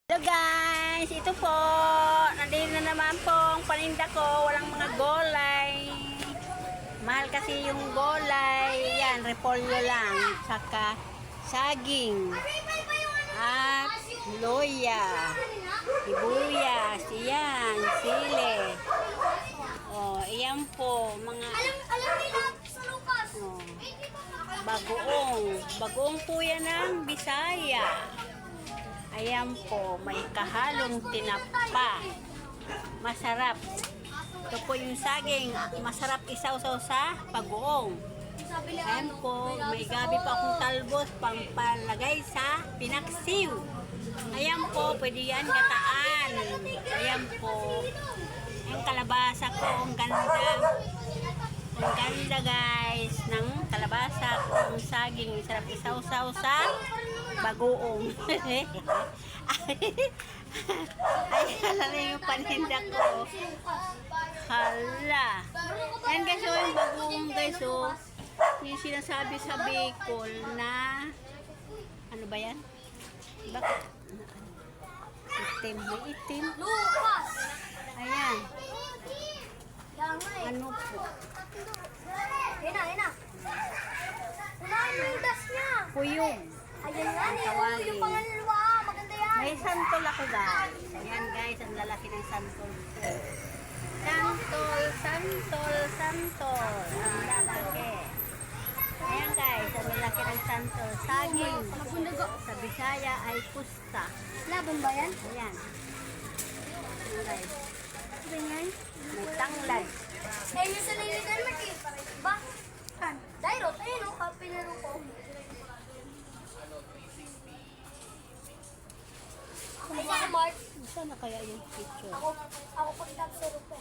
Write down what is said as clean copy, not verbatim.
Hello guys, ito po, nandito na naman po ang paninda ko, walang mga gulay. Mahal kasi yung gulay, yan, repolyo lang, saka saging, at loya, sibuyas, yan, sili. Oh, iyan po, mga bagoong po yan ng Bisaya. Ayan po, may kahalong tinapa. Masarap. Ito po yung saging. Masarap isaw-saw sa pag-uong. Ayan po, may gabi pa akong talbos pampalagay sa pinaksiw. Ayan po, pwede yan gataan. Ayan po. Yung kalabasa ko, ang ganda. Ang ganda guys ng kalabasa kung saging. Sarap isaw-saw sa bagoong. Ay, alam na yung paninda ko. Hala. Yan guys, so yung bagoong guys, so yung sinasabi sa Bicol na ano ba yan? Bakit? Itim. May itim. Lupas! Ayan. Ano po? Yan na. Unahin mo yung das niya. Puyong. Ayan nga, Tawagin. yung pangalawa. Maganda yan. May santol ako guys. Ayan guys, ang lalaki ng santol ko. Santol. Ang lalaki. Ayan guys, ang lalaki ng santol. Saging. Sa Bisaya ay pusta. Laban ba yan? Ayan. Ayan guys. Ganyan. May tanglad. Eh, yung sa niligan mo, ba? Kan? Dairot, ayun o, kapinaro ko. Ay, sa Mark. Saan na kaya yung picture? Ako pag-tap sa rupe.